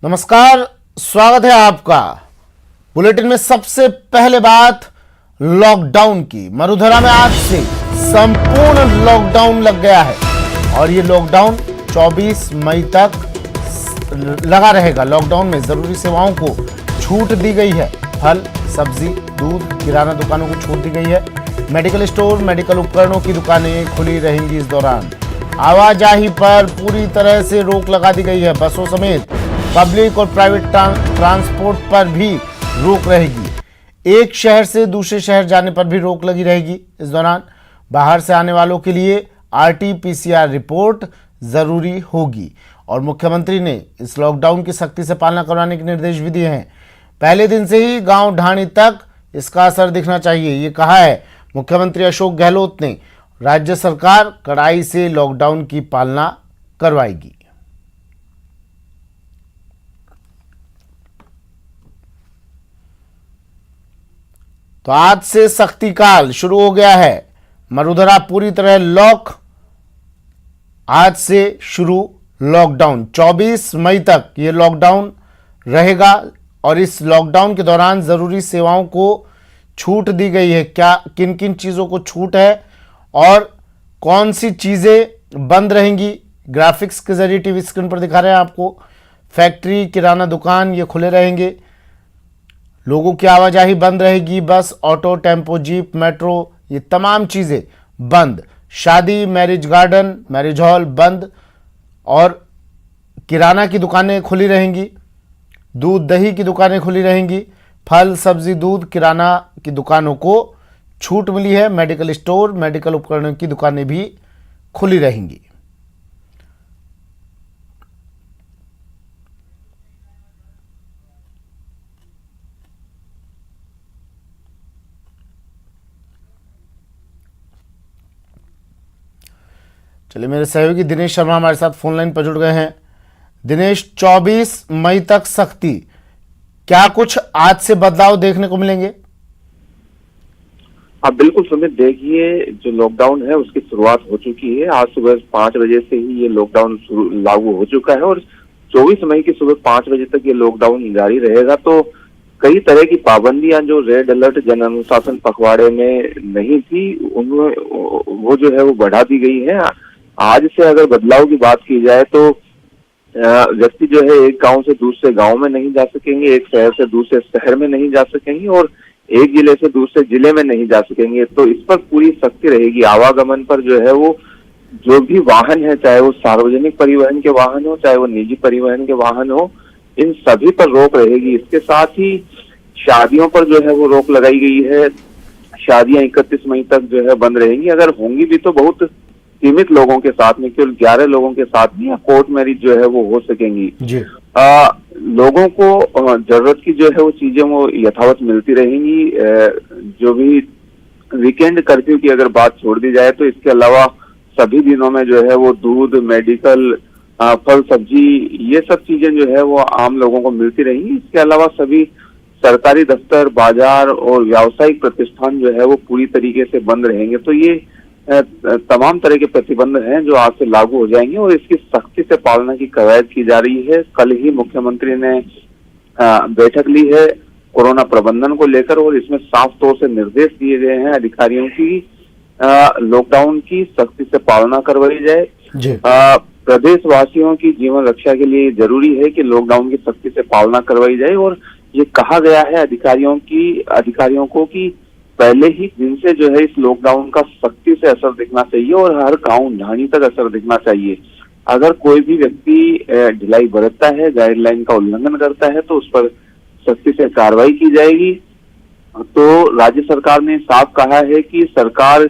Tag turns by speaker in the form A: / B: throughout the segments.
A: नमस्कार, स्वागत है आपका। बुलेटिन में सबसे पहले बात लॉकडाउन की। मरुधरा में आज से संपूर्ण लॉकडाउन लग गया है और ये लॉकडाउन 24 मई तक लगा रहेगा। लॉकडाउन में जरूरी सेवाओं को छूट दी गई है। फल, सब्जी, दूध, किराना दुकानों को छूट दी गई है। मेडिकल स्टोर, मेडिकल उपकरणों की दुकानें खुली रहेंगी। इस दौरान आवाजाही पर पूरी तरह से रोक लगा दी गई है। बसों समेत पब्लिक और प्राइवेट ट्रांसपोर्ट पर भी रोक रहेगी। एक शहर से दूसरे शहर जाने पर भी रोक लगी रहेगी। इस दौरान बाहर से आने वालों के लिए RT-PCR रिपोर्ट जरूरी होगी और मुख्यमंत्री ने इस लॉकडाउन की सख्ती से पालना करवाने के निर्देश भी दिए हैं। पहले दिन से ही गांव ढाणी तक इसका असर दिखना चाहिए, ये कहा है मुख्यमंत्री अशोक गहलोत ने। राज्य सरकार कड़ाई से लॉकडाउन की पालना करवाएगी। तो आज से सख्ती काल शुरू हो गया है। मरुधरा पूरी तरह लॉक। आज से शुरू लॉकडाउन, 24 मई तक ये लॉकडाउन रहेगा और इस लॉकडाउन के दौरान जरूरी सेवाओं को छूट दी गई है। क्या किन किन चीजों को छूट है और कौन सी चीजें बंद रहेंगी, ग्राफिक्स के जरिए टीवी स्क्रीन पर दिखा रहे हैं आपको। फैक्ट्री, किराना दुकान ये खुले रहेंगे। लोगों की आवाजाही बंद रहेगी। बस, ऑटो, टेम्पो, जीप, मेट्रो ये तमाम चीजें बंद। शादी, मैरिज गार्डन, मैरिज हॉल बंद और किराना की दुकानें खुली रहेंगी। दूध, दही की दुकानें खुली रहेंगी। फल, सब्जी, दूध, किराना की दुकानों को छूट मिली है। मेडिकल स्टोर, मेडिकल उपकरणों की दुकानें भी खुली रहेंगी। चलिए, मेरे सहयोगी दिनेश शर्मा हमारे साथ फोन लाइन पर जुड़ गए हैं। दिनेश, 24 मई तक सख्ती, क्या कुछ आज से बदलाव देखने को मिलेंगे?
B: हाँ बिल्कुल सुमित, देखिए जो लॉकडाउन है उसकी शुरुआत हो चुकी है। आज सुबह 5 बजे से ही ये लॉकडाउन लागू हो चुका है और 24 मई की सुबह 5 बजे तक ये लॉकडाउन जारी रहेगा। तो कई तरह की पाबंदियां जो रेड अलर्ट जन अनुशासन पखवाड़े में नहीं थी, उनमें वो जो है वो बढ़ा दी गई है। आज से अगर बदलाव की बात की जाए तो व्यक्ति जो है एक गांव से दूसरे गांव में नहीं जा सकेंगे, एक शहर से दूसरे शहर में नहीं जा सकेंगे और एक जिले से दूसरे जिले में नहीं जा सकेंगे। तो इस पर पूरी सख्ती रहेगी। आवागमन पर जो है वो जो भी वाहन है, चाहे वो सार्वजनिक परिवहन के वाहन हो, चाहे वो निजी परिवहन के वाहन हो, इन सभी पर रोक रहेगी। इसके साथ ही शादियों पर जो है वो रोक लगाई गई है। शादियां 31 मई तक जो है बंद रहेंगी। अगर होंगी भी तो बहुत सीमित लोगों के साथ में, केवल 11 लोगों के साथ में, या कोर्ट मैरिज जो है वो हो सकेंगी जी। लोगों को जरूरत की जो है वो चीजें वो यथावत मिलती रहेंगी। जो भी वीकेंड कर्फ्यू की अगर बात छोड़ दी जाए तो इसके अलावा सभी दिनों में जो है वो दूध, मेडिकल, फल, सब्जी ये सब चीजें जो है वो आम लोगों को मिलती रहेंगी। इसके अलावा सभी सरकारी दफ्तर, बाजार और व्यावसायिक प्रतिष्ठान जो है वो पूरी तरीके से बंद रहेंगे। तो ये तमाम तरह के प्रतिबंध हैं जो आज से लागू हो जाएंगे और इसकी सख्ती से पालना की कवायद की जा रही है। कल ही मुख्यमंत्री ने बैठक ली है कोरोना प्रबंधन को लेकर और इसमें साफ तौर से निर्देश दिए गए हैं अधिकारियों की लॉकडाउन की सख्ती से पालना करवाई जाए। प्रदेशवासियों की जीवन रक्षा के लिए जरूरी है कि लॉकडाउन की सख्ती से पालना करवाई जाए और ये कहा गया है अधिकारियों को कि पहले ही दिन से जो है इस लॉकडाउन का सख्ती से असर दिखना चाहिए और हर गांव ढाणी तक असर दिखना चाहिए। अगर कोई भी व्यक्ति ढिलाई बरतता है, गाइडलाइन का उल्लंघन करता है तो उस पर सख्ती से कार्रवाई की जाएगी। तो राज्य सरकार ने साफ कहा है कि सरकार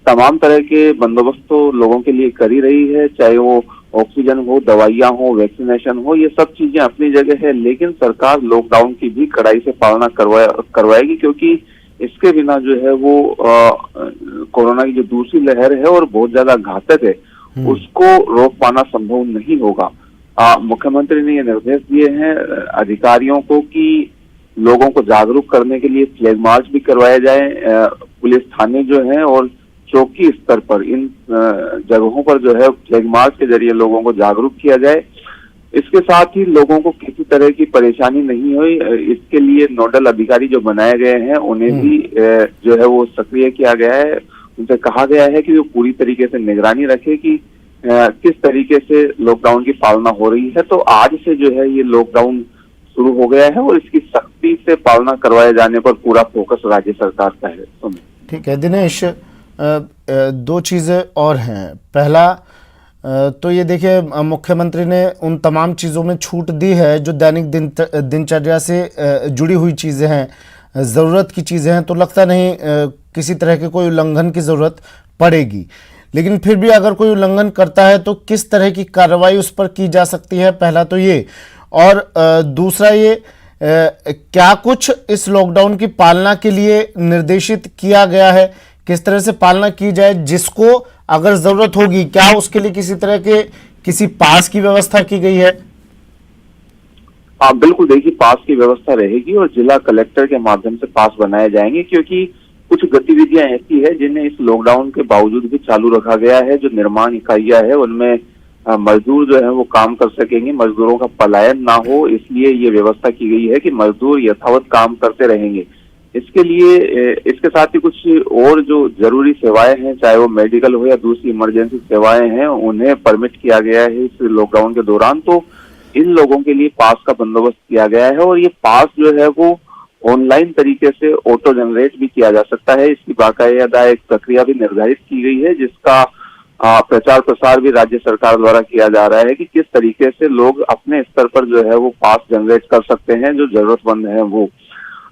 B: तमाम तरह के बंदोबस्त तो लोगों के लिए कर ही रही है, चाहे वो ऑक्सीजन हो, दवाइयां हो, वैक्सीनेशन हो, ये सब चीजें अपनी जगह है। लेकिन सरकार लॉकडाउन की भी कड़ाई से पालना करवाएगी क्योंकि इसके बिना जो है वो कोरोना की जो दूसरी लहर है और बहुत ज्यादा घातक है, उसको रोक पाना संभव नहीं होगा। मुख्यमंत्री ने ये निर्देश दिए हैं अधिकारियों को कि लोगों को जागरूक करने के लिए फ्लैग मार्च भी करवाया जाए। पुलिस थाने जो है और चौकी स्तर पर इन जगहों पर जो है फ्लैग मार्च के जरिए लोगों को जागरूक किया जाए। इसके साथ ही लोगों को किसी तरह की परेशानी नहीं हुई, इसके लिए नोडल अधिकारी जो बनाए गए हैं उन्हें भी जो है वो सक्रिय किया गया है। उनसे कहा गया है कि वो पूरी तरीके से निगरानी रखे कि किस तरीके से लॉकडाउन की पालना हो रही है। तो आज से जो है ये लॉकडाउन शुरू हो गया है और इसकी सख्ती से पालना करवाए जाने पर पूरा फोकस राज्य सरकार का है।
A: ठीक है दिनेश, दो चीज़ें और हैं। पहला तो ये देखिए, मुख्यमंत्री ने उन तमाम चीज़ों में छूट दी है जो दैनिक दिनचर्या से जुड़ी हुई चीज़ें हैं, ज़रूरत की चीज़ें हैं, तो लगता नहीं किसी तरह के कोई उल्लंघन की ज़रूरत पड़ेगी। लेकिन फिर भी अगर कोई उल्लंघन करता है तो किस तरह की कार्रवाई उस पर की जा सकती है, पहला तो ये। और दूसरा ये, क्या कुछ इस लॉकडाउन की पालना के लिए निर्देशित किया गया है, किस तरह से पालना की जाए, जिसको अगर जरूरत होगी क्या उसके लिए किसी तरह के किसी पास की व्यवस्था की गई है?
B: आप बिल्कुल देखिए, पास की व्यवस्था रहेगी और जिला कलेक्टर के माध्यम से पास बनाए जाएंगे, क्योंकि कुछ गतिविधियां ऐसी है जिन्हें इस लॉकडाउन के बावजूद भी चालू रखा गया है। जो निर्माण इकाइयां है उनमें मजदूर जो है वो काम कर सकेंगे, मजदूरों का पलायन ना हो, इसलिए ये व्यवस्था की गई है कि मजदूर यथावत काम करते रहेंगे। इसके लिए इसके साथ ही कुछ और जो जरूरी सेवाएं हैं, चाहे वो मेडिकल हो या दूसरी इमरजेंसी सेवाएं हैं, उन्हें परमिट किया गया है इस लॉकडाउन के दौरान। तो इन लोगों के लिए पास का बंदोबस्त किया गया है और ये पास जो है वो ऑनलाइन तरीके से ऑटो जनरेट भी किया जा सकता है। इसकी बाकायदा एक प्रक्रिया भी निर्धारित की गई है, जिसका प्रचार प्रसार भी राज्य सरकार द्वारा किया जा रहा है कि किस तरीके से लोग अपने स्तर पर जो है वो पास जनरेट कर सकते हैं जो जरूरतमंद है वो।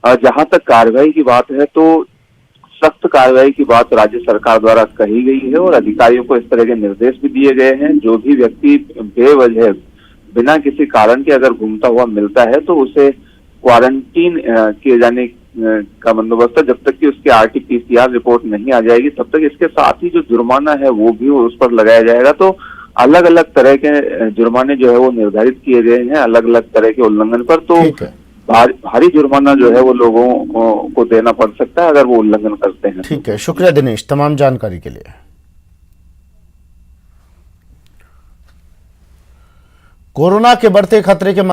B: जहां तक कार्रवाई की बात है तो सख्त कार्रवाई की बात राज्य सरकार द्वारा कही गई है और अधिकारियों को इस तरह के निर्देश भी दिए गए हैं। जो भी व्यक्ति बेवजह बिना किसी कारण के अगर घूमता हुआ मिलता है तो उसे क्वारंटीन किए जाने का बंदोबस्त है। जब तक कि उसकी RT-PCR रिपोर्ट नहीं आ जाएगी तब तक इसके साथ ही जो जुर्माना है वो भी उस पर लगाया जाएगा। तो अलग अलग तरह के जुर्माने जो है वो निर्धारित किए गए हैं अलग अलग तरह के उल्लंघन पर। तो भारी जुर्माना जो है वो लोगों को देना पड़ सकता है अगर वो उल्लंघन करते हैं।
A: ठीक है, शुक्रिया दिनेश तमाम जानकारी के लिए। कोरोना के बढ़ते खतरे के